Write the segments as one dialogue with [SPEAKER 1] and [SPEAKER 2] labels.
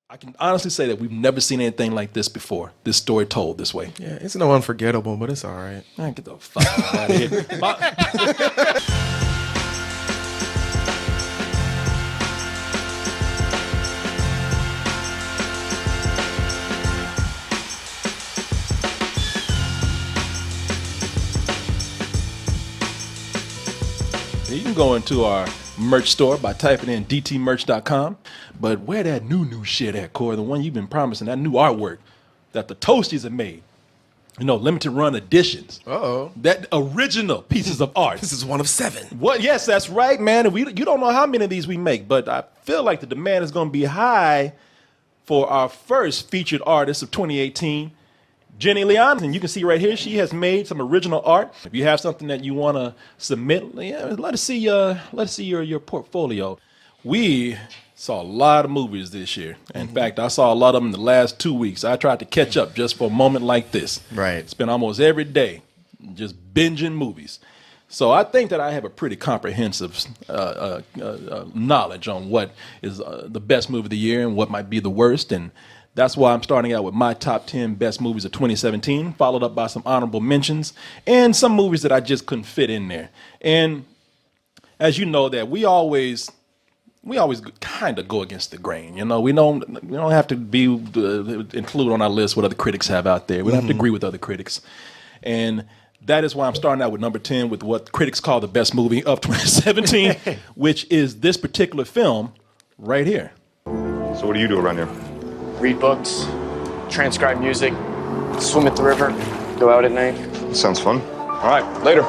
[SPEAKER 1] I can honestly say that we've never seen anything like this before. This story told this way.
[SPEAKER 2] Yeah, it's no unforgettable, but it's all right.
[SPEAKER 1] Man, get the fuck out of here. You can go into our merch store by typing in dtmerch.com. But where that new shit at, Corey? The one you've been promising, that new artwork that the Toasties have made. You know, limited run editions.
[SPEAKER 2] Uh-oh.
[SPEAKER 1] That original pieces of art.
[SPEAKER 2] This is one of 7.
[SPEAKER 1] What? Yes, that's right, man. You don't know how many of these we make, but I feel like the demand is going to be high for our first featured artist of 2018, Ginny Leano. And you can see right here, she has made some original art. If you have something that you want to submit, let us see your portfolio. We saw a lot of movies this year. In fact, I saw a lot of them in the last 2 weeks. I tried to catch up just for a moment like this.
[SPEAKER 2] Right.
[SPEAKER 1] Spent almost every day just binging movies. So I think that I have a pretty comprehensive knowledge on what is the best movie of the year and what might be the worst. And that's why I'm starting out with my top 10 best movies of 2017, followed up by some honorable mentions and some movies that I just couldn't fit in there. And as you know, that we always kind of go against the grain. You know, we don't have to be include on our list what other critics have out there. We don't have to agree with other critics. And that is why I'm starting out with number 10 with what critics call the best movie of 2017, which is this particular film right here.
[SPEAKER 3] So what do you do around here?
[SPEAKER 4] Read books, transcribe music, swim at the river, go out at night.
[SPEAKER 3] Sounds fun. All right, later.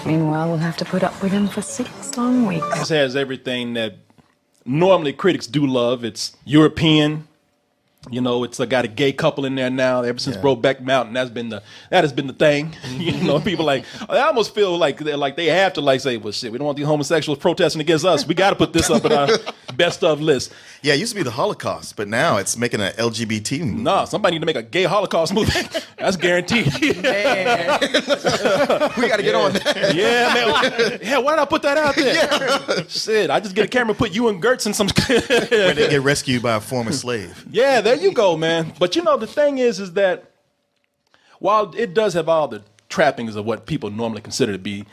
[SPEAKER 5] Meanwhile, we'll have to put up with him for 6 long weeks.
[SPEAKER 1] This has everything that normally critics do love. It's European. You know, it's got a gay couple in there now. Ever since Brokeback Mountain, that has been the thing. You know, people like I almost feel like they have to say, well, shit, we don't want these homosexuals protesting against us. We got to put this up in our best of list.
[SPEAKER 2] Yeah, it used to be the Holocaust, but now it's making an LGBT movie.
[SPEAKER 1] Nah, somebody need to make a gay Holocaust movie. That's guaranteed.
[SPEAKER 2] We got to get on that.
[SPEAKER 1] Yeah, man. Yeah, why did I put that out there? Yeah. Shit, I just get a camera, put you and Gertz in some.
[SPEAKER 2] Where they get rescued by a former slave.
[SPEAKER 1] Yeah, there you go, man. But you know, the thing is that while it does have all the trappings of what people normally consider to be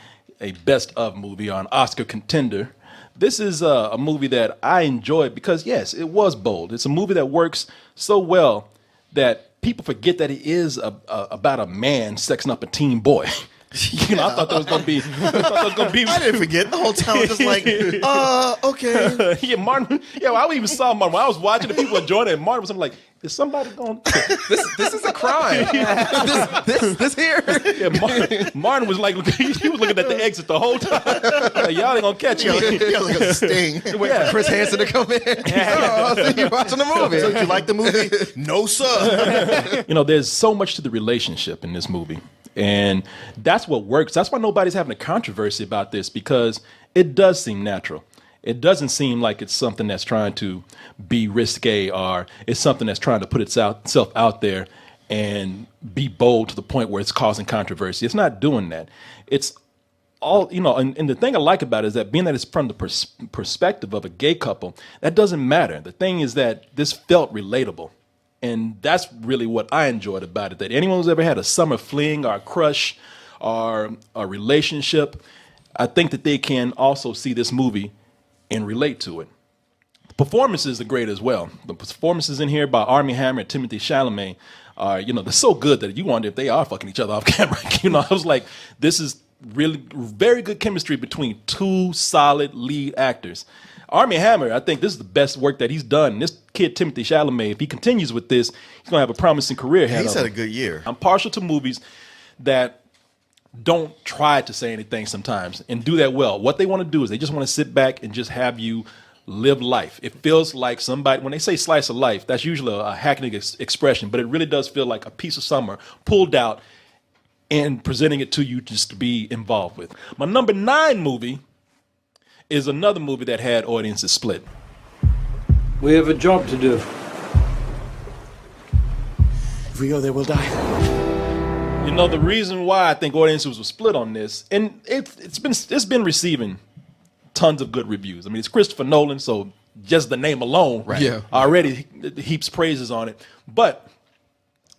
[SPEAKER 1] a best of movie or an Oscar contender, this is a movie that I enjoyed because, yes, it was bold. It's a movie that works so well that people forget that it is about a man sexing up a teen boy. You know, I thought that was gonna be.
[SPEAKER 2] I didn't forget the whole time. I was just like, okay.
[SPEAKER 1] Yeah, Martin. Yeah, well, I even saw Martin when I was watching the people enjoying it. And Martin was like, "Is somebody going?
[SPEAKER 2] This is a crime. this here."
[SPEAKER 1] Yeah, Martin was like, he was looking at the exit the whole time. Like, y'all ain't gonna catch me.
[SPEAKER 2] Yeah, like a sting. Wait for Chris Hansen to come in. Oh, you watching the movie? So you like the movie? No, sir.
[SPEAKER 1] You know, there's so much to the relationship in this movie. And that's what works. That's why nobody's having a controversy about this, because it does seem natural. It doesn't seem like it's something that's trying to be risque or it's something that's trying to put itself out there and be bold to the point where it's causing controversy. It's not doing that. It's all, you know, and the thing I like about it is that being that it's from the perspective of a gay couple, that doesn't matter. The thing is that this felt relatable. And that's really what I enjoyed about it, that anyone who's ever had a summer fling or a crush or a relationship, I think that they can also see this movie and relate to it. The performances are great as well. The performances in here by Armie Hammer and Timothée Chalamet are, you know, they're so good that you wonder if they are fucking each other off camera. You know, I was like, this is really very good chemistry between two solid lead actors. Armie Hammer, I think this is the best work that he's done. This kid, Timothée Chalamet, if he continues with this, he's going to have a promising career ahead of him.
[SPEAKER 2] He's had a good year.
[SPEAKER 1] I'm partial to movies that don't try to say anything sometimes and do that well. What they want to do is they just want to sit back and just have you live life. It feels like somebody, when they say slice of life, that's usually a hackneyed expression, but it really does feel like a piece of summer pulled out and presenting it to you just to be involved with. My number 9 movie is another movie that had audiences split.
[SPEAKER 6] We have a job to do.
[SPEAKER 2] If we go there, we'll die.
[SPEAKER 1] You know, the reason why I think audiences were split on this, and it's been receiving tons of good reviews. I mean, it's Christopher Nolan, so just the name alone already heaps praises on it. But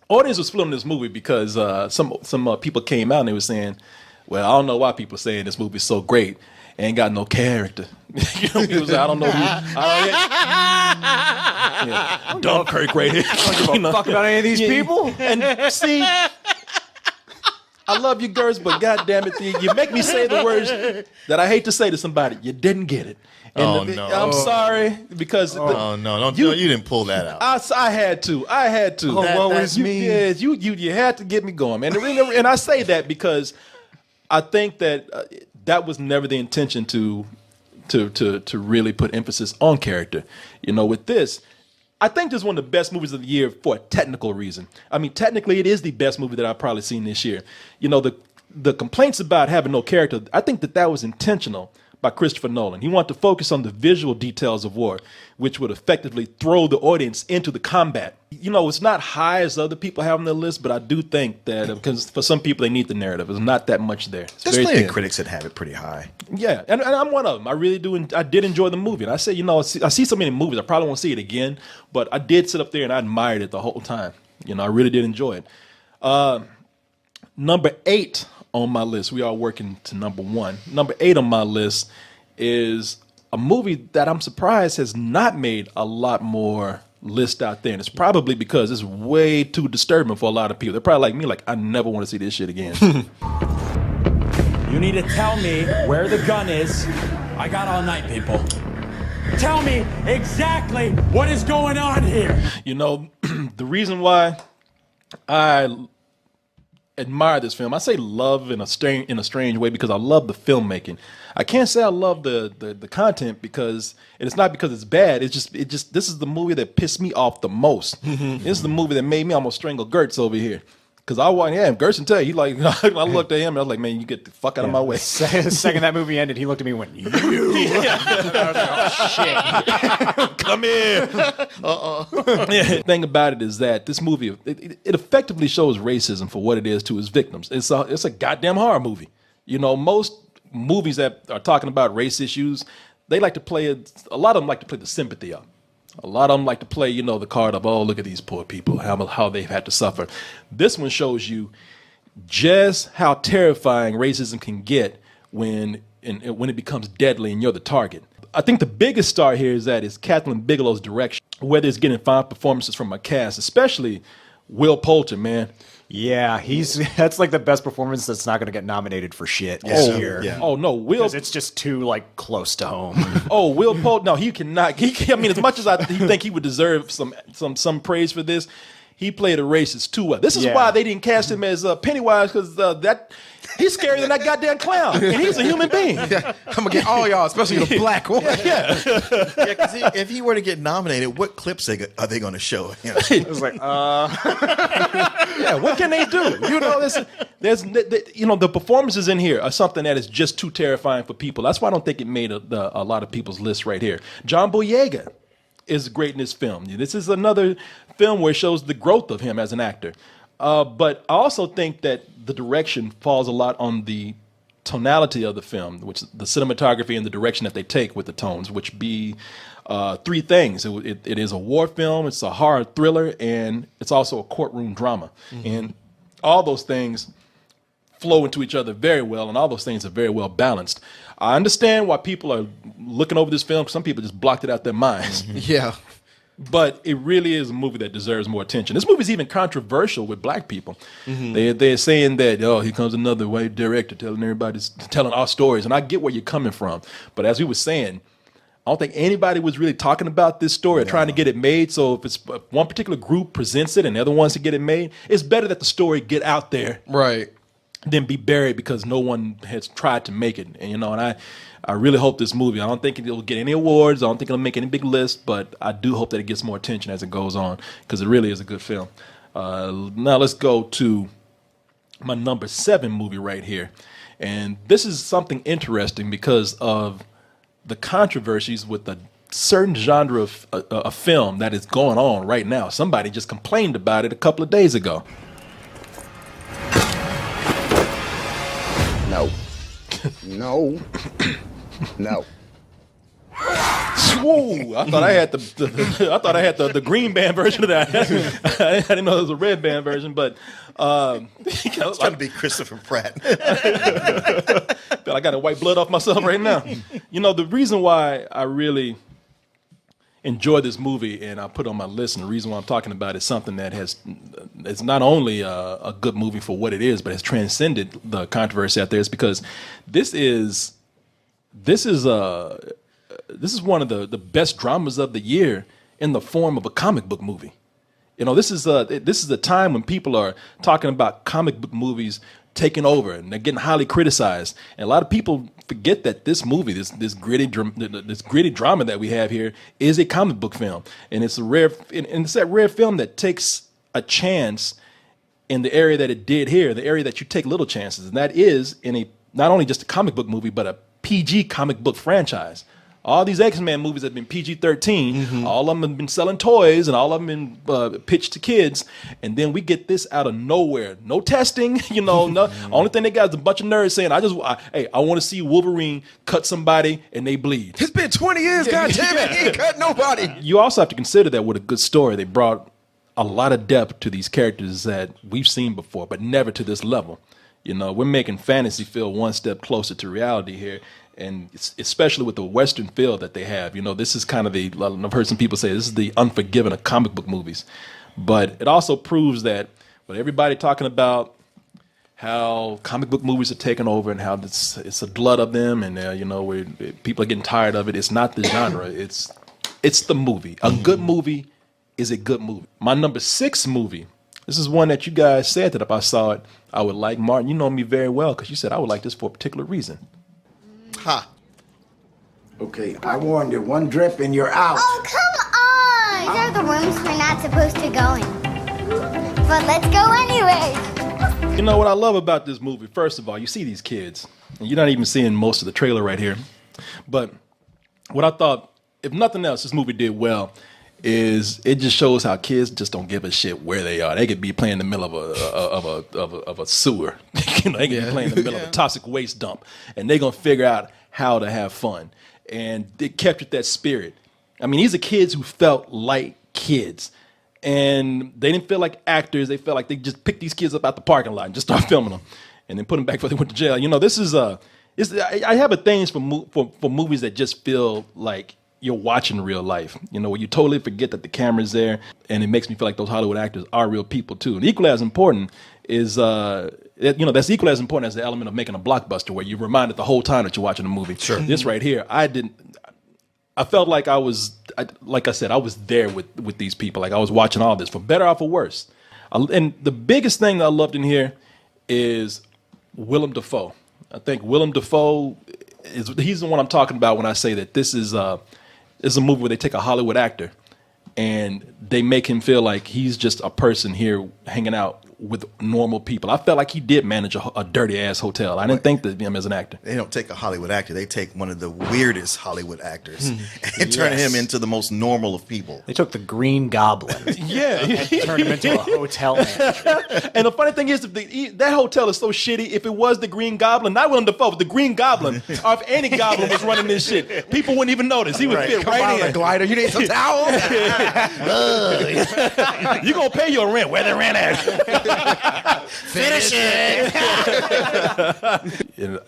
[SPEAKER 1] audience was split on this movie because some people came out and they were saying, well, I don't know why people are saying this movie is so great. Ain't got no character. You know, people say, I don't know who. Dunkirk right here.
[SPEAKER 7] I don't give a fuck about any of these people.
[SPEAKER 1] And see, I love you girls, but goddamn it, you make me say the words that I hate to say to somebody. You didn't get it. And I'm sorry because
[SPEAKER 2] you didn't pull that out.
[SPEAKER 1] I had to. Oh,
[SPEAKER 2] woe is me.
[SPEAKER 1] Yeah, you had to get me going, man. And I say that because I think that that was never the intention to really put emphasis on character. You know, with this, I think this is one of the best movies of the year for a technical reason. I mean, technically, it is the best movie that I've probably seen this year. You know, the complaints about having no character, I think that was intentional by Christopher Nolan. He wanted to focus on the visual details of war, which would effectively throw the audience into the combat. You know, it's not high as other people have on their list, but I do think that because for some people they need the narrative. There's not that much there.
[SPEAKER 2] There's plenty of critics that have it pretty high.
[SPEAKER 1] Yeah, and I'm one of them. I really do. I did enjoy the movie. And I say, you know, I see so many movies. I probably won't see it again, but I did sit up there and I admired it the whole time. You know, I really did enjoy it. Number 8 on my list. We are working to number 1. Number 8 on my list is a movie that I'm surprised has not made a lot more list out there. And it's probably because it's way too disturbing for a lot of people. They're probably like me, like, I never want to see this shit again.
[SPEAKER 8] You need to tell me where the gun is. I got all night, people. Tell me exactly what is going on here.
[SPEAKER 1] You know, the reason why I admire this film, I say love in a strange way because I love the filmmaking. I can't say I love the content because it's not because it's bad. It's just this is the movie that pissed me off the most. This is the movie that made me almost strangle Gertz over here. Because Gertz can tell you, like, I looked at him and I was like, man, you get the fuck out of my way.
[SPEAKER 7] The second that movie ended, he looked at me and went, you. I was like, oh, shit.
[SPEAKER 1] Come here. The thing about it is that this movie, it effectively shows racism for what it is to its victims. It's a goddamn horror movie. You know, most movies that are talking about race issues, they like to play a lot of them like to play the sympathy up. A lot of them like to play, you know, the card of, oh, look at these poor people, how they've had to suffer. This one shows you just how terrifying racism can get when it becomes deadly and you're the target. I think the biggest star here is Kathleen Bigelow's direction, whether it's getting fine performances from a cast, especially Will Poulter, man.
[SPEAKER 7] Yeah, that's like the best performance that's not going to get nominated for shit this year.
[SPEAKER 1] Yeah. Oh no, Will,
[SPEAKER 7] because it's just too like close to home.
[SPEAKER 1] Oh, Will Poulter, no, he cannot. I mean, as much as I think he would deserve some praise for this, he played a racist too well. This is why they didn't cast him as Pennywise, because he's scarier than that goddamn clown, and he's a human being.
[SPEAKER 2] Yeah, I'm gonna get all y'all, especially the black one.
[SPEAKER 1] Yeah.
[SPEAKER 2] If he were to get nominated, what clips are they going to show him?
[SPEAKER 7] It was like,
[SPEAKER 1] yeah, what can they do? You know, the performances in here are something that is just too terrifying for people. That's why I don't think it made a lot of people's list right here. John Boyega is great in this film. This is another film where it shows the growth of him as an actor. But I also think that the direction falls a lot on the tonality of the film, which is the cinematography and the direction that they take with the tones, which be three things. It is a war film, it's a horror thriller, and it's also a courtroom drama. Mm-hmm. And all those things flow into each other very well, and all those things are very well balanced. I understand why people are looking over this film, because some people just blocked it out their minds.
[SPEAKER 2] Mm-hmm. Yeah.
[SPEAKER 1] But it really is a movie that deserves more attention. This movie is even controversial with black people. Mm-hmm. They're saying that, oh, here comes another white director telling our stories. And I get where you're coming from. But as we were saying, I don't think anybody was really talking about this story or trying to get it made. So if one particular group presents it and the other ones to get it made, it's better that the story get out there.
[SPEAKER 2] Right.
[SPEAKER 1] Than be buried because no one has tried to make it. And, and I really hope this movie, I don't think it'll get any awards. I don't think it'll make any big list, but I do hope that it gets more attention as it goes on because it really is a good film. Now let's go to my number 7 movie right here. And this is something interesting because of the controversies with a certain genre of a film that is going on right now. Somebody just complained about it a couple of days ago.
[SPEAKER 9] No. No. No.
[SPEAKER 1] Whoa! I thought I had the green band version of that. I didn't know there was a red band version, but
[SPEAKER 2] I was trying to be Christopher Pratt.
[SPEAKER 1] I got to wipe blood off myself right now. You know, the reason why I really enjoy this movie and I put on my list, and the reason why I'm talking about it is something that it's not only a good movie for what it is, but has transcended the controversy out there, is because this is one of the best dramas of the year in the form of a comic book movie. You know, this is a time when people are talking about comic book movies taking over and they're getting highly criticized. And a lot of people forget that this movie, this gritty drama that we have here, is a comic book film, and it's that rare film that takes a chance in the area that it did here, the area that you take little chances, and that is in not only just a comic book movie, but a PG comic book franchise. All these X-Men movies have been PG-13. All of them have been selling toys, and all of them been pitched to kids. And then we get this out of nowhere. No testing, you know. Only thing they got is a bunch of nerds saying, I want to see Wolverine cut somebody and they bleed.
[SPEAKER 2] It's been 20 years, goddammit, he ain't cut nobody.
[SPEAKER 1] You also have to consider that with a good story, they brought a lot of depth to these characters that we've seen before, but never to this level. You know, we're making fantasy feel one step closer to reality here. And especially with the Western feel that they have, you know, this is kind of I've heard some people say this is the Unforgiven of comic book movies. But it also proves that with everybody talking about how comic book movies are taking over and how it's a glut of them, and you know, people are getting tired of it. It's not the genre. It's the movie. A good movie is a good movie. My number 6 movie. This is one that you guys said that if I saw it, I would like. Martin, you know me very well because you said I would like this for a particular reason.
[SPEAKER 2] Ha.
[SPEAKER 9] Okay, I warned you. One drip and you're out.
[SPEAKER 10] Oh, come on! These are the rooms we're not supposed to go in. But let's go anyway.
[SPEAKER 1] You know what I love about this movie? First of all, you see these kids. And you're not even seeing most of the trailer right here. But what I thought, if nothing else, this movie did well is it just shows how kids just don't give a shit where they are. They could be playing in the middle of a sewer. You know, they could be playing in the middle of a toxic waste dump, and they're gonna figure out how to have fun. And they captured that spirit. I mean, these are kids who felt like kids, and they didn't feel like actors. They felt like they just picked these kids up out the parking lot and just start filming them, and then put them back before they went to jail. You know, this is I have a thing for movies that just feel like you're watching real life, you know, where you totally forget that the camera's there, and it makes me feel like those Hollywood actors are real people too. And equally as important is, you know, that's equally as important as the element of making a blockbuster, where you're reminded the whole time that you're watching a movie. Sure. This right here, I felt like like I said, I was there with these people. Like I was watching all this, for better or for worse. And the biggest thing that I loved in here is Willem Dafoe. I think Willem Dafoe he's the one I'm talking about when I say that this is a movie where they take a Hollywood actor and they make him feel like he's just a person here hanging out with normal people. I felt like he did manage a dirty ass hotel. I didn't think that him as an actor.
[SPEAKER 2] They don't take a Hollywood actor. They take one of the weirdest Hollywood actors and turn him into the most normal of people.
[SPEAKER 7] They took the Green Goblin.
[SPEAKER 1] And
[SPEAKER 7] turned him into a hotel manager.
[SPEAKER 1] And the funny thing is, that hotel is so shitty. If it was the Green Goblin, not Willem Dafoe, but the Green Goblin, or if any goblin was running this shit, people wouldn't even notice. He would fit right in.
[SPEAKER 2] A glider. You need some towels?
[SPEAKER 1] You gonna pay your rent? Where the rent at?
[SPEAKER 2] Finish it.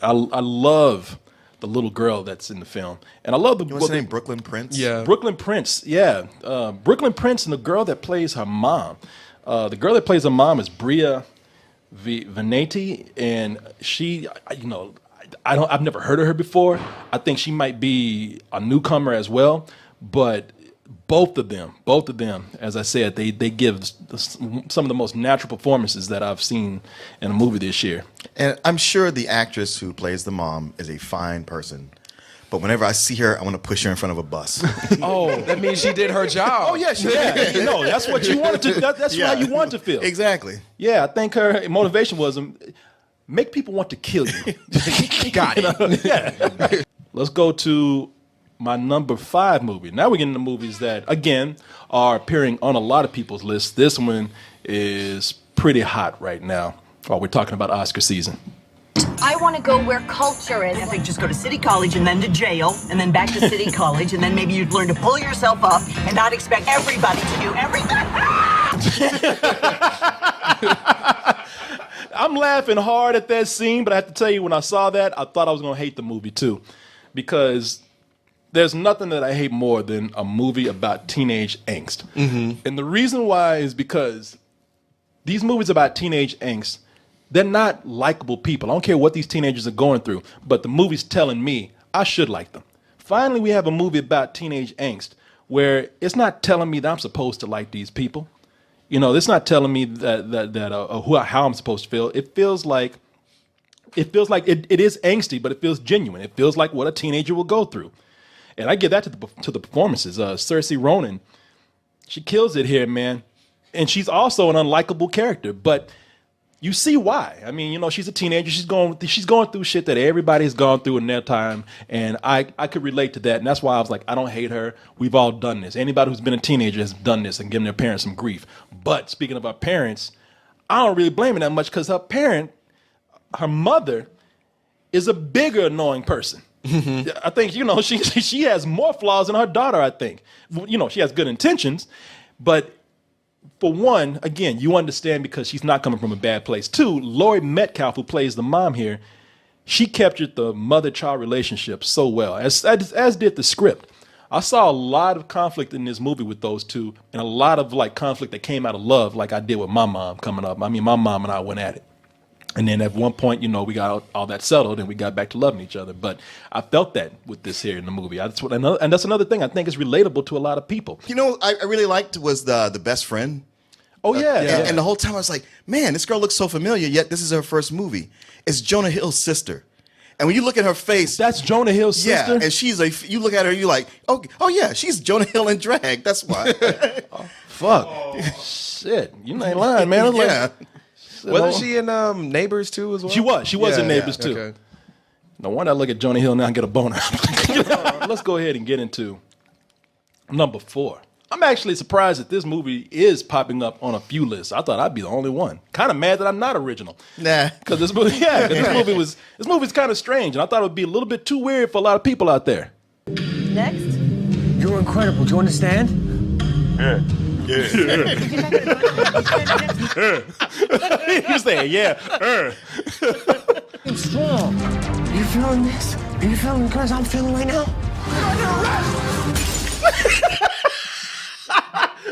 [SPEAKER 1] I love the little girl that's in the film, and I love
[SPEAKER 2] What's her name? Brooklyn Prince.
[SPEAKER 1] Yeah, Brooklyn Prince. Yeah, Brooklyn Prince, and the girl that plays her mom. The girl that plays her mom is Bria Veneti, and she, you know, I've never heard of her before. I think she might be a newcomer as well, but both of them, as I said, they give some of the most natural performances that I've seen in a movie this year.
[SPEAKER 2] And I'm sure the actress who plays the mom is a fine person. But whenever I see her, I want to push her in front of a bus.
[SPEAKER 11] Oh, that means she did her job.
[SPEAKER 1] Oh, yeah, she did. You know, that's what you wanted to. That's how you want to feel.
[SPEAKER 2] Exactly.
[SPEAKER 1] Yeah, I think her motivation was make people want to kill you.
[SPEAKER 2] Got it.
[SPEAKER 1] Yeah. Let's go to my number 5 movie. Now we're getting into movies that, again, are appearing on a lot of people's lists. This one is pretty hot right now while we're talking about Oscar season.
[SPEAKER 12] I want to go where culture is.
[SPEAKER 13] I think just go to City College and then to jail and then back to City College and then maybe you'd learn to pull yourself up and not expect everybody to do everything.
[SPEAKER 1] I'm laughing hard at that scene, but I have to tell you, when I saw that, I thought I was going to hate the movie too. Because there's nothing that I hate more than a movie about teenage angst. Mm-hmm. And the reason why is because these movies about teenage angst, they're not likable people. I don't care what these teenagers are going through, but the movie's telling me I should like them. Finally, we have a movie about teenage angst where it's not telling me that I'm supposed to like these people. You know, it's not telling me how I'm supposed to feel. It feels like it is angsty, but it feels genuine. It feels like what a teenager will go through. And I give that to the performances. Saoirse Ronan, she kills it here, man. And she's also an unlikable character, but you see why. I mean, you know, she's a teenager. She's going through shit that everybody's gone through in their time, and I could relate to that. And that's why I was like, I don't hate her. We've all done this. Anybody who's been a teenager has done this and given their parents some grief. But speaking of our parents, I don't really blame her that much because her mother, is a bigger annoying person. Mm-hmm. I think, you know, she has more flaws than her daughter, I think. You know, she has good intentions, but for one, again, you understand because she's not coming from a bad place. Two, Laurie Metcalf, who plays the mom here, she captured the mother-child relationship so well, as did the script. I saw a lot of conflict in this movie with those two, and a lot of like conflict that came out of love, like I did with my mom coming up. I mean, my mom and I went at it. And then at one point, you know, we got all that settled and we got back to loving each other. But I felt that with this here in the movie. And that's another thing I think is relatable to a lot of people.
[SPEAKER 2] You know, I really liked was the best friend.
[SPEAKER 1] Oh, yeah.
[SPEAKER 2] And the whole time I was like, man, this girl looks so familiar, yet this is her first movie. It's Jonah Hill's sister. And when you look at her face.
[SPEAKER 1] That's Jonah Hill's sister?
[SPEAKER 2] Yeah, and you look at her, you're like, oh yeah, she's Jonah Hill in drag. That's why.
[SPEAKER 1] Oh, fuck. Oh. Shit. You ain't lying, man.
[SPEAKER 2] Yeah.
[SPEAKER 11] Wasn't she in Neighbors too as well?
[SPEAKER 1] She was in Neighbors too. Okay. No wonder I look at Jonah Hill now and get a boner. Let's go ahead and get into number 4. I'm actually surprised that this movie is popping up on a few lists. I thought I'd be the only one. Kind of mad that I'm not original.
[SPEAKER 2] Nah.
[SPEAKER 1] Because this movie's kind of strange, and I thought it would be a little bit too weird for a lot of people out there.
[SPEAKER 13] Next.
[SPEAKER 6] You're incredible. Do you understand?
[SPEAKER 1] Yeah. You say, yeah.
[SPEAKER 6] I'm strong. Are you feeling this? Are you feeling the girls I'm feeling right now?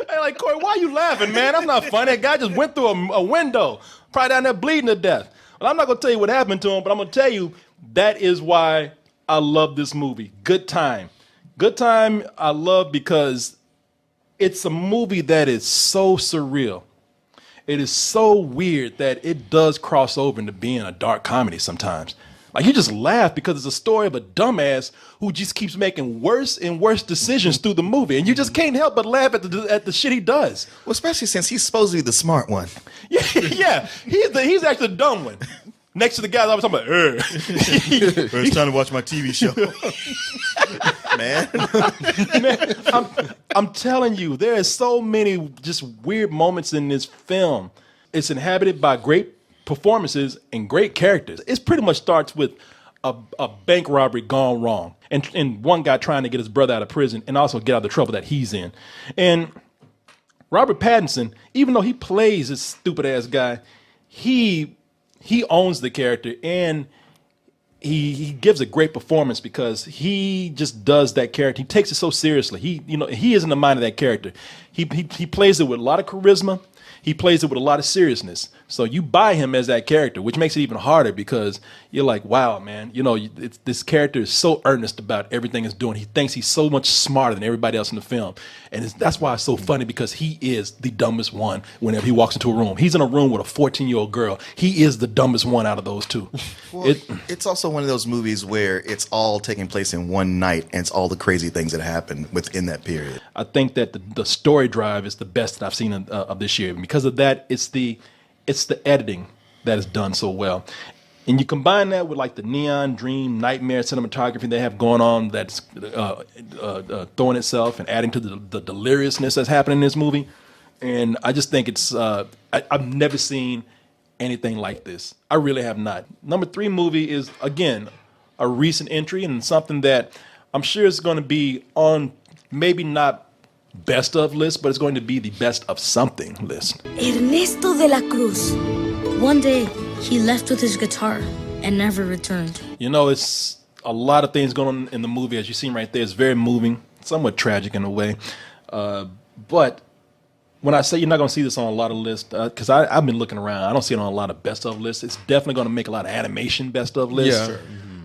[SPEAKER 1] Hey, like, Korey, why are you laughing, man? That's not funny. That guy just went through a window, probably down there bleeding to death. Well, I'm not going to tell you what happened to him, but I'm going to tell you that is why I love this movie. Good Time. Good Time I love because it's a movie that is so surreal. It is so weird that it does cross over into being a dark comedy sometimes. Like, you just laugh because it's a story of a dumbass who just keeps making worse and worse decisions through the movie. And you just can't help but laugh at the shit he does.
[SPEAKER 2] Well, especially since he's supposed to be the smart one.
[SPEAKER 1] Yeah. He's actually the dumb one. Next to the guy I was talking about,
[SPEAKER 2] It's time to watch my TV show.
[SPEAKER 1] Man, I'm telling you, there are so many just weird moments in this film. It's inhabited by great performances and great characters. It pretty much starts with a bank robbery gone wrong, and one guy trying to get his brother out of prison and also get out of the trouble that he's in. And Robert Pattinson, even though he plays this stupid ass guy, he owns the character, and he gives a great performance because he just does that character. He takes it so seriously. He is in the mind of that character. He plays it with a lot of charisma. He plays it with a lot of seriousness. So you buy him as that character, which makes it even harder because you're like, wow, man, this character is so earnest about everything he's doing. He thinks he's so much smarter than everybody else in the film. And that's why it's so funny, because he is the dumbest one whenever he walks into a room. He's in a room with a 14-year-old girl. He is the dumbest one out of those two.
[SPEAKER 2] Well, it's also one of those movies where it's all taking place in one night, and it's all the crazy things that happen within that period.
[SPEAKER 1] I think that the story drive is the best that I've seen of this year. And because of that, it's the editing that is done so well. And you combine that with like the neon dream nightmare cinematography they have going on that's throwing itself and adding to the deliriousness that's happening in this movie. And I just think it's I've never seen anything like this. I really have not. Number 3 movie is, again, a recent entry and something that I'm sure is going to be on maybe not best of list, but it's going to be the best of something list.
[SPEAKER 14] Ernesto de la Cruz. One day, he left with his guitar and never returned.
[SPEAKER 1] You know, it's a lot of things going on in the movie. As you see right there, it's very moving, somewhat tragic in a way. But when I say you're not going to see this on a lot of lists, because I've been looking around, I don't see it on a lot of best of lists. It's definitely going to make a lot of animation best of lists,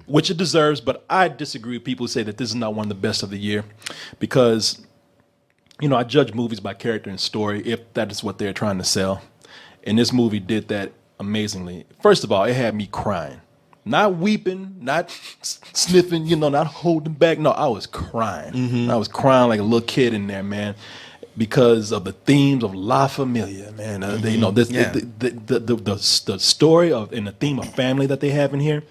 [SPEAKER 1] which it deserves. But I disagree with people who say that this is not one of the best of the year, because, you know, I judge movies by character and story if that is what they're trying to sell. And this movie did that amazingly. First of all, it had me crying. Not weeping, not sniffing, you know, not holding back. No, I was crying. I was crying like a little kid in there, man, because of the themes of La Familia, man. You know, this, the story of and the theme of family that they have in here.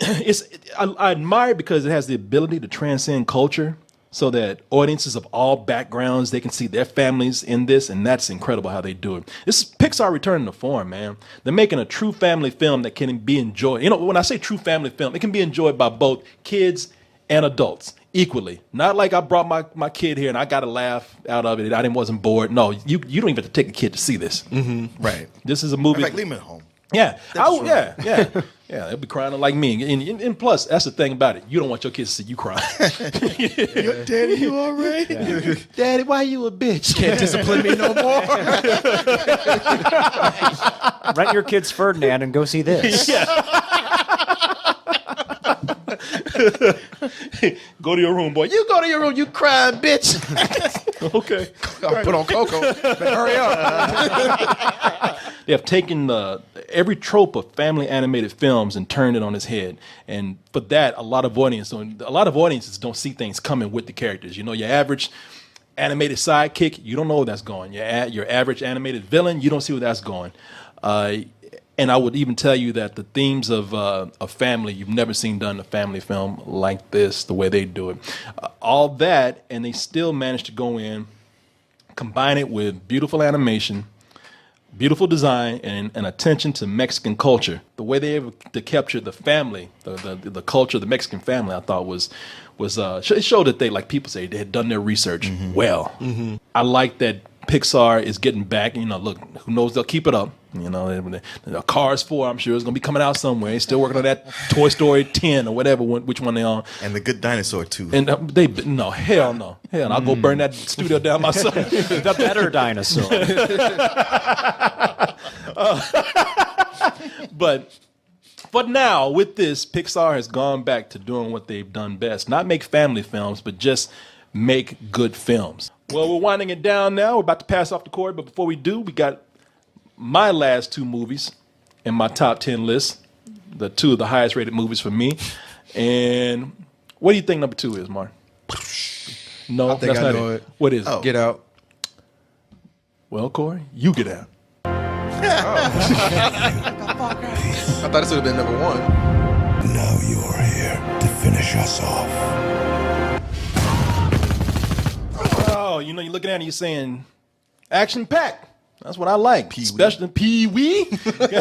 [SPEAKER 1] I admire it because it has the ability to transcend culture, so that audiences of all backgrounds, they can see their families in this, and that's incredible how they do it. This is Pixar returning to form, man. They're making a true family film that can be enjoyed. You know, when I say true family film, it can be enjoyed by both kids and adults equally. Not like I brought my kid here and I got to laugh out of it. I wasn't bored. No, you don't even have to take a kid to see this.
[SPEAKER 2] Right.
[SPEAKER 1] This is a movie.
[SPEAKER 2] In fact, leave him at home.
[SPEAKER 1] Yeah. Yeah, they'll be crying like me. And plus, that's the thing about it. You don't want your kids to see you cry.
[SPEAKER 2] Daddy, you all right?
[SPEAKER 1] Yeah. Daddy, why you a bitch?
[SPEAKER 11] Can't discipline me no more.
[SPEAKER 7] Rent your kids Ferdinand and go see this.
[SPEAKER 1] Go to your room, boy. You go to your room, you crying bitch. Okay.
[SPEAKER 2] I'll put on Coco. Hurry up.
[SPEAKER 1] They have taken every trope of family animated films and turned it on its head. And for that, a lot of audiences don't see things coming with the characters. You know, your average animated sidekick, you don't know where that's going. Your average animated villain, you don't see where that's going. And I would even tell you that the themes of family, you've never seen done in a family film like this, the way they do it. All that, and they still managed to go in, combine it with beautiful animation, beautiful design, and attention to Mexican culture. The way they were able to capture the family, the culture of the Mexican family, I thought was it showed that they, like people say, they had done their research well. I like that Pixar is getting back. You know, look, who knows, they'll keep it up. You know, Cars 4, I'm sure, is going to be coming out somewhere. They're still working on that Toy Story 10 or whatever, which one they're on.
[SPEAKER 2] And The Good Dinosaur 2.
[SPEAKER 1] And no, hell no. Hell, I'll go burn that studio down myself.
[SPEAKER 7] The better dinosaur.
[SPEAKER 1] But now, with this, Pixar has gone back to doing what they've done best. Not make family films, but just make good films. Well, we're winding it down now. We're about to pass off to Korey, but before we do, we got my last 2 movies in my top 10 list, the 2 of the highest rated movies for me. And what do you think number 2 is, Martin? No,
[SPEAKER 11] I think
[SPEAKER 1] that's
[SPEAKER 11] I
[SPEAKER 1] not
[SPEAKER 11] know
[SPEAKER 1] it.
[SPEAKER 11] it.
[SPEAKER 1] What is it?
[SPEAKER 11] Get Out.
[SPEAKER 1] Well, Korey, you get out.
[SPEAKER 11] I thought this would have been number 1.
[SPEAKER 15] Now you're here to finish us off.
[SPEAKER 1] Oh, you know, you're looking at it and you're saying, action-packed. That's what I like. Especially Pee-wee. Said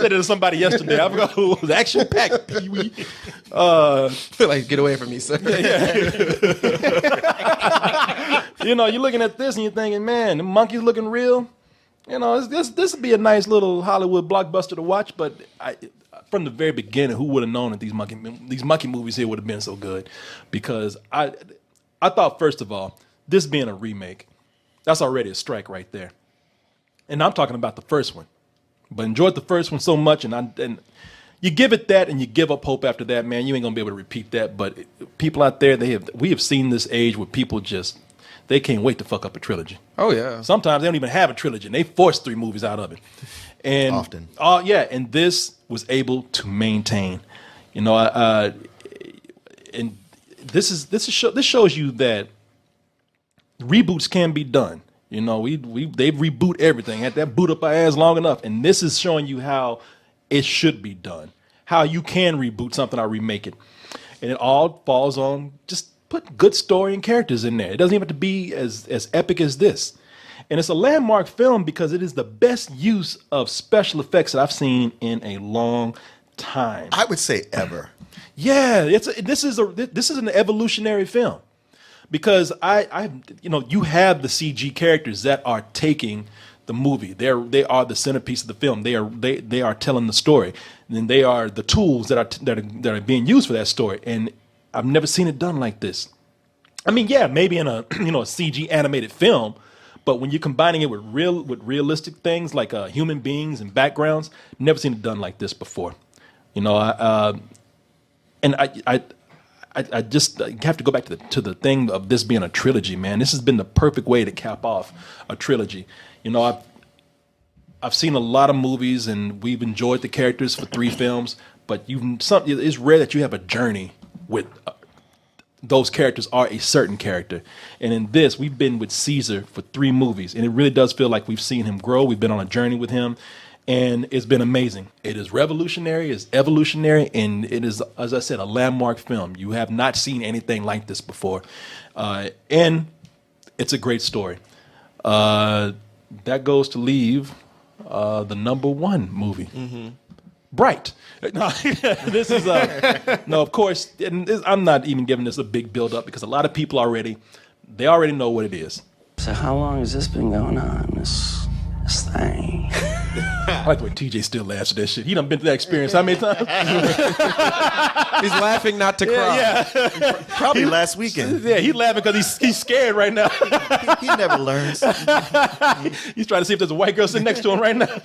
[SPEAKER 1] it to somebody yesterday. I forgot who it was. Action-packed Pee-wee.
[SPEAKER 11] Like, get away from me, sir.
[SPEAKER 1] You know, you're looking at this and you're thinking, man, the monkey's looking real. You know, this would be a nice little Hollywood blockbuster to watch, but from the very beginning, who would have known that these monkey movies here would have been so good? Because I thought, first of all, this being a remake, that's already a strike right there. And I'm talking about the first one. But enjoyed the first one so much, and you give it that and you give up hope after that, man, you ain't going to be able to repeat that. But people out there, we have seen this age where people they can't wait to fuck up a trilogy.
[SPEAKER 11] Oh, yeah.
[SPEAKER 1] Sometimes they don't even have a trilogy, and they force 3 movies out of it. And
[SPEAKER 2] often.
[SPEAKER 1] And this was able to maintain. You know, and this shows you that reboots can be done. You know, they reboot everything. Had that boot up our ass long enough, and this is showing you how it should be done. How you can reboot something or remake it, and it all falls on just put good story and characters in there. It doesn't even have to be as epic as this. And it's a landmark film because it is the best use of special effects that I've seen in a long time.
[SPEAKER 2] I would say ever.
[SPEAKER 1] Yeah, this is an evolutionary film because you have the CG characters that are taking the movie. They are the centerpiece of the film. They are telling the story, and they are the tools that are being used for that story. And I've never seen it done like this. I mean, yeah, maybe in a a CG animated film, but when you're combining it with realistic things like human beings and backgrounds, never seen it done like this before. I just have to go back to the thing of this being a trilogy, man. This has been the perfect way to cap off a trilogy. I've seen a lot of movies and we've enjoyed the characters for 3 films, but it's rare that you have a journey with those characters are a certain character. And in this, we've been with Caesar for 3 movies, and it really does feel like we've seen him grow. We've been on a journey with him, and it's been amazing. It is revolutionary, it's evolutionary, and it is, as I said, a landmark film. You have not seen anything like this before. And it's a great story. That goes to leave the number 1 movie. Mm-hmm. Bright. No, this is no, of course, and I'm not even giving this a big build up because a lot of people already know what it is.
[SPEAKER 6] So how long has this been going on, this thing?
[SPEAKER 1] I like the way TJ still laughs at that shit. He done been through that experience how many times?
[SPEAKER 11] He's laughing not to cry.
[SPEAKER 1] Yeah.
[SPEAKER 2] Probably last weekend.
[SPEAKER 1] Yeah, he's laughing because he's scared right now.
[SPEAKER 2] He never learns.
[SPEAKER 1] He's trying to see if there's a white girl sitting next to him right now.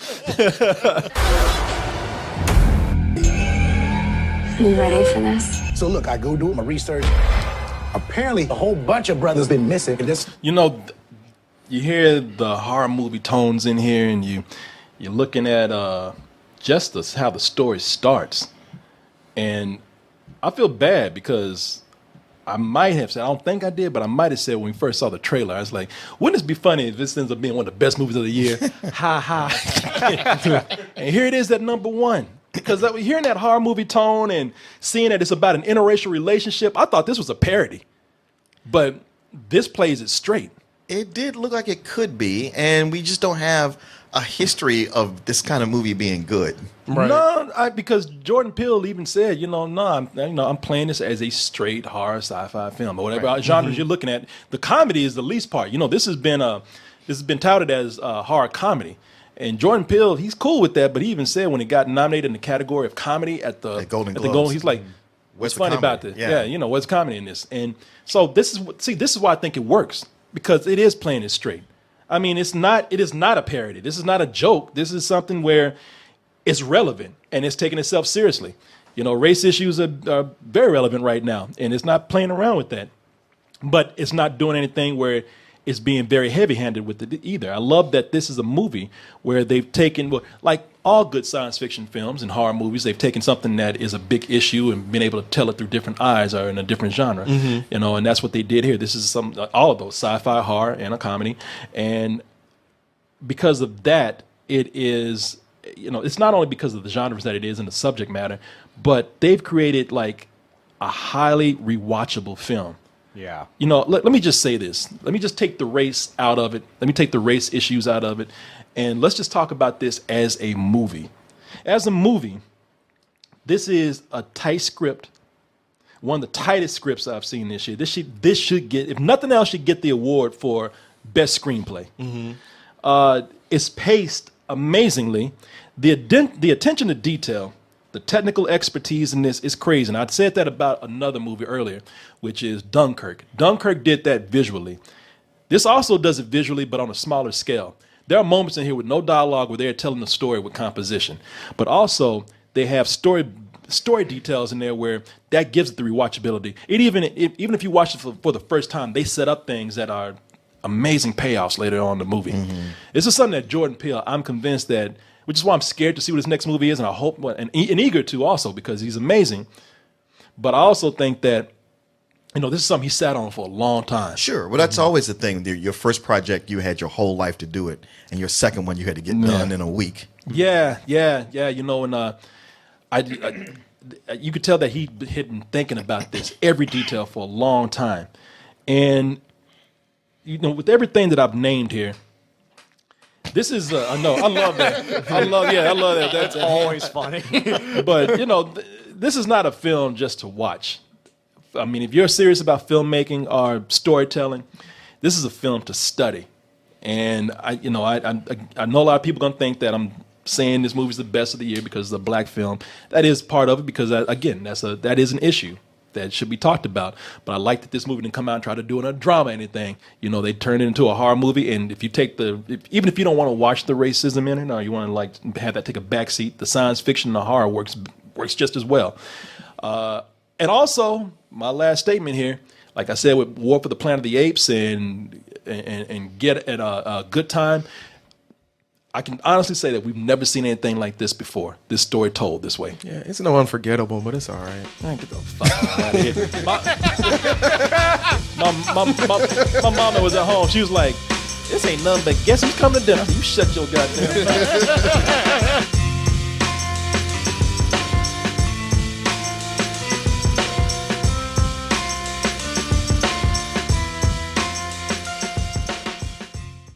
[SPEAKER 5] You ready for this?
[SPEAKER 9] So look, I go do my research. Apparently, a whole bunch of brothers been missing.
[SPEAKER 1] You hear the horror movie tones in here, and you're looking at just how the story starts. And I feel bad because I might have said, I don't think I did, but I might have said when we first saw the trailer, I was like, wouldn't this be funny if this ends up being one of the best movies of the year? Ha ha. And here it is at number 1. Because hearing that horror movie tone and seeing that it's about an interracial relationship, I thought this was a parody. But this plays it straight.
[SPEAKER 2] It did look like it could be, and we just don't have a history of this kind of movie being good.
[SPEAKER 1] Right. No, because Jordan Peele even said, I'm playing this as a straight horror sci-fi film or whatever genres you're looking at. The comedy is the least part. This has been touted as horror comedy. And Jordan Peele, he's cool with that, but he even said when it got nominated in the category of comedy at the
[SPEAKER 2] Golden Globes,
[SPEAKER 1] he's like, what's funny about this? Yeah, what's comedy in this? And so this is why I think it works, because it is playing it straight. I mean, it is not a parody. This is not a joke. This is something where it's relevant and it's taking itself seriously. Race issues are very relevant right now, and it's not playing around with that. But it's not doing anything where it's being very heavy-handed with it either. I love that this is a movie where they've taken, like all good science fiction films and horror movies, they've taken something that is a big issue and been able to tell it through different eyes or in a different genre. Mm-hmm. And that's what they did here. This is all of those, sci-fi, horror, and a comedy. And because of that, it is, it's not only because of the genres that it is and the subject matter, but they've created like a highly rewatchable film.
[SPEAKER 7] Yeah.
[SPEAKER 1] Let me just say this. Let me just take the race out of it. Let me take the race issues out of it. And let's just talk about this as a movie. As a movie, this is a tight script. One of the tightest scripts I've seen this year. This should get, if nothing else, should get the award for best screenplay. Mm-hmm. It's paced amazingly. The attention to detail, the technical expertise in this is crazy. And I'd said that about another movie earlier, which is Dunkirk. Dunkirk did that visually. This also does it visually, but on a smaller scale. There are moments in here with no dialogue where they're telling the story with composition. But also, they have story details in there where that gives it the rewatchability. Even if you watch it for the first time, they set up things that are amazing payoffs later on in the movie. Mm-hmm. This is something that Jordan Peele, I'm convinced that, which is why I'm scared to see what his next movie is, and I hope, and eager to also, because he's amazing. But I also think that, this is something he sat on for a long time.
[SPEAKER 2] Sure. Well, that's always the thing. Your first project, you had your whole life to do it, and your second one, you had to get done in a week.
[SPEAKER 1] Yeah. And you could tell that he'd been thinking about this, every detail, for a long time. And, with everything that I've named here, This is I know I love that. I love that.
[SPEAKER 7] That's always funny.
[SPEAKER 1] But this is not a film just to watch. I mean, if you're serious about filmmaking or storytelling, this is a film to study. And I know a lot of people gonna think that I'm saying this movie's the best of the year because it's a black film. That is part of it because again, that is an issue that should be talked about. But I like that this movie didn't come out and try to do it a drama or anything. They turned it into a horror movie. And if you take even if you don't want to watch the racism in it, or you want to have that take a backseat, the science fiction and the horror works just as well. And also, my last statement here, like I said, with War for the Planet of the Apes and Get at a Good Time, I can honestly say that we've never seen anything like this before. This story told this way.
[SPEAKER 11] Yeah, it's no unforgettable, but it's all right.
[SPEAKER 1] Get the fuck out of here. My mama was at home. She was like, "This ain't nothing but guess who's coming to dinner." I said, "You shut your goddamn mouth."